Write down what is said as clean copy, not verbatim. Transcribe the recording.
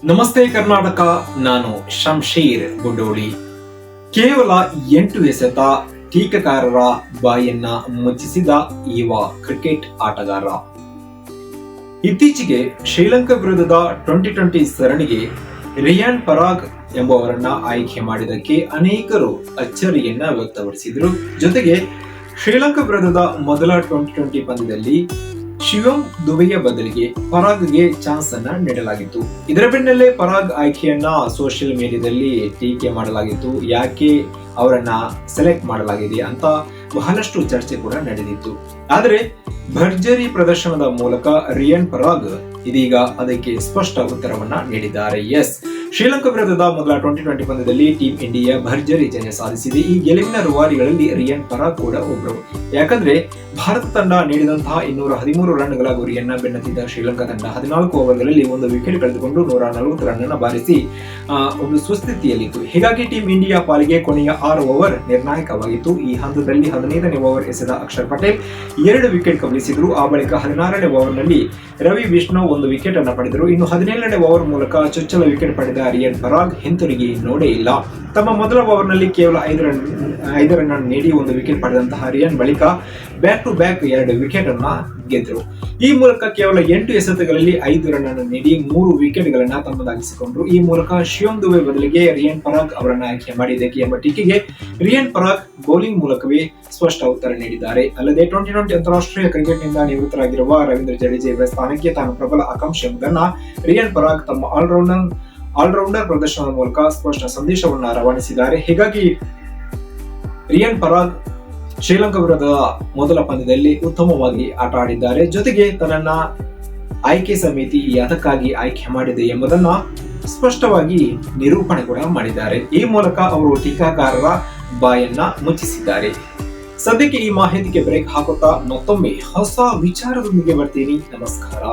ನಮಸ್ತೆ ಕರ್ನಾಟಕ. ನಾನು ಶಂಶೀರ್ ಗುಡ್ಡೋಳಿ. ಕೇವಲ 8 ಎಸೆತ ಟೀಕಾಕಾರರ ಬಾಯನ್ನ ಮುಚ್ಚಿಸಿದ ಯುವ ಕ್ರಿಕೆಟ್ ಆಟಗಾರ. ಇತ್ತೀಚೆಗೆ ಶ್ರೀಲಂಕಾ ವಿರುದ್ಧದ 2020 ಸರಣಿಗೆ ರಿಯಾನ್ ಪರಾಗ್ ಎಂಬುವರನ್ನ ಆಯ್ಕೆ ಮಾಡಿದ್ದಕ್ಕೆ ಅನೇಕರು ಅಚ್ಚರಿಯನ್ನ ವ್ಯಕ್ತಪಡಿಸಿದರು. ಜೊತೆಗೆ ಶ್ರೀಲಂಕಾ ವಿರುದ್ಧದ ಮೊದಲ 2020 ಪಂದ್ಯದಲ್ಲಿ ಶಿವಂ ದುಬೆಯ ಬದಲಿಗೆ ಪರಾಗ್ಗೆ ಚಾನ್ಸ್ ಅನ್ನ ನೀಡಲಾಗಿತ್ತು. ಇದರ ಬೆನ್ನಲ್ಲೇ ಪರಾಗ್ ಆಯ್ಕೆಯನ್ನ ಸೋಷಿಯಲ್ ಮೀಡಿಯಾದಲ್ಲಿ ಟೀಕೆ ಮಾಡಲಾಗಿತ್ತು. ಯಾಕೆ ಅವರನ್ನ ಸೆಲೆಕ್ಟ್ ಮಾಡಲಾಗಿದೆ ಅಂತ ಬಹಳಷ್ಟು ಚರ್ಚೆ ಕೂಡ ನಡೆದಿತ್ತು. ಆದರೆ ಭರ್ಜರಿ ಪ್ರದರ್ಶನದ ಮೂಲಕ ರಿಯಾನ್ ಪರಾಗ್ ಇದೀಗ ಅದಕ್ಕೆ ಸ್ಪಷ್ಟ ಉತ್ತರವನ್ನ ನೀಡಿದ್ದಾರೆ. ಎಸ್, ಶ್ರೀಲಂಕಾ ವಿರುದ್ಧದ ಮೊದಲ 2020 ಪಂದ್ಯದಲ್ಲಿ ಟೀಂ ಇಂಡಿಯಾ ಭರ್ಜರಿ ಜಯ ಸಾಧಿಸಿದೆ. ಈ ಗೆಲುವಿನ ರೂವಾರಿಗಳಲ್ಲಿ ರಿಯಾನ್ ಪರಾಗ್ ಕೂಡ ಒಬ್ಬರು. ಯಾಕಂದ್ರೆ ಭಾರತ ತಂಡ ನೀಡಿದಂತಹ 213 ರನ್ಗಳ ಗುರಿಯನ್ನ ಬೆನ್ನತ್ತಿದ್ದ ಶ್ರೀಲಂಕಾ ತಂಡ 14 ಓವರ್ಗಳಲ್ಲಿ ಒಂದು ವಿಕೆಟ್ ಕಳೆದುಕೊಂಡು 140 ರನ್ ಅನ್ನು ಬಾರಿಸಿ ಒಂದು ಸುಸ್ಥಿತಿಯಲ್ಲಿತ್ತು. ಹೀಗಾಗಿ ಟೀಂ ಇಂಡಿಯಾ ಪಾಲಿಗೆ ಕೊನೆಯ 6 ಓವರ್ ನಿರ್ಣಾಯಕವಾಗಿತ್ತು. ಈ ಹಂತದಲ್ಲಿ 15ನೇ ಓವರ್ ಎಸೆದ ಅಕ್ಷರ್ ಪಟೇಲ್ 2 ವಿಕೆಟ್ ಕಬಳಿಸಿದ್ರು. ಆ ಬಳಿಕ 16ನೇ ಓವರ್ನಲ್ಲಿ ರವಿ ವಿಷ್ಣು ಒಂದು ವಿಕೆಟ್ ಅನ್ನು ಪಡೆದರು. ಇನ್ನು 17ನೇ ಓವರ್ ಮೂಲಕ ಚೊಚ್ಚಲ ವಿಕೆಟ್ ಪಡೆದ ರಿಯಾನ್ ಪರಾಗ್ ಹಿಂತಿರುಗಿ ನೋಡೇ ಇಲ್ಲ. ತಮ್ಮ ಮೊದಲ ಓವರ್ನಲ್ಲಿ ಕೇವಲ 5 ರನ್ ನೀಡಿ ಒಂದು ವಿಕೆಟ್ ಪಡೆದಂತಹ ರಿಯಾನ್ ಬಳಿಕ ಬ್ಯಾಕ್ ಟು ಬ್ಯಾಕ್ 2 ವಿಕೆಟ್ ಅನ್ನ ಗೆದ್ದರು. ಈ ಮೂಲಕ ಕೇವಲ 8 ಎಸೆತಗಳಲ್ಲಿ 5 ರನ್ ಅನ್ನು ನೀಡಿ 3 ವಿಕೆಟ್ ಗಳನ್ನ ತಮ್ಮದಾಗಿಸಿಕೊಂಡರು. ಈ ಮೂಲಕ ಶಿವಂ ದುಬೆ ಬದಲಿಗೆ ರಿಯಾನ್ ಪರಾಗ್ ಅವರನ್ನ ಆಯ್ಕೆ ಮಾಡಿದ್ದಕ್ಕೆ ಎಂಬ ಟೀಕೆಗೆ ರಿಯಾನ್ ಪರಾಗ್ ಬೌಲಿಂಗ್ ಮೂಲಕವೇ ಸ್ಪಷ್ಟ ಉತ್ತರ ನೀಡಿದ್ದಾರೆ. ಅಲ್ಲದೆ 2020 ಅಂತಾರಾಷ್ಟ್ರೀಯ ಕ್ರಿಕೆಟ್ನಿಂದ ನಿವೃತ್ತರಾಗಿರುವ ರವೀಂದ್ರ ಜಡೇಜಾ ಇವರ ಸ್ಥಾನಕ್ಕೆ ತಾನು ಪ್ರಬಲ ಆಕಾಂಕ್ಷೆ ಎಂಬುದನ್ನ ರಿಯಾನ್ ಪರಾಗ್ ತಮ್ಮ ಆಲ್ರೌಂಡರ್ ಪ್ರದರ್ಶನದ ಮೂಲಕ ಸ್ಪಷ್ಟ ಸಂದೇಶವನ್ನ ರವಾನಿಸಿದ್ದಾರೆ. ಹೀಗಾಗಿ ರಿಯಾನ್ ಪರಾಗ್ ಶ್ರೀಲಂಕಾ ವಿರುದ್ಧದ ಮೊದಲ ಪಂದ್ಯದಲ್ಲಿ ಉತ್ತಮವಾಗಿ ಆಟ ಆಡಿದ್ದಾರೆ. ಜೊತೆಗೆ ತನ್ನನ್ನ ಆಯ್ಕೆ ಸಮಿತಿ ಯಾತಕ್ಕಾಗಿ ಆಯ್ಕೆ ಮಾಡಿದೆ ಎಂಬುದನ್ನ ಸ್ಪಷ್ಟವಾಗಿ ನಿರೂಪಣೆ ಕೂಡ ಮಾಡಿದ್ದಾರೆ. ಈ ಮೂಲಕ ಅವರು ಟೀಕಾಕಾರರ ಬಾಯನ್ನ ಮುಚ್ಚಿಸಿದ್ದಾರೆ. ಸದ್ಯಕ್ಕೆ ಈ ಮಾಹಿತಿಗೆ ಬ್ರೇಕ್ ಹಾಕುತ್ತಾ ಮತ್ತೊಮ್ಮೆ ಹೊಸ ವಿಚಾರದೊಂದಿಗೆ ಬರ್ತೀನಿ. ನಮಸ್ಕಾರ.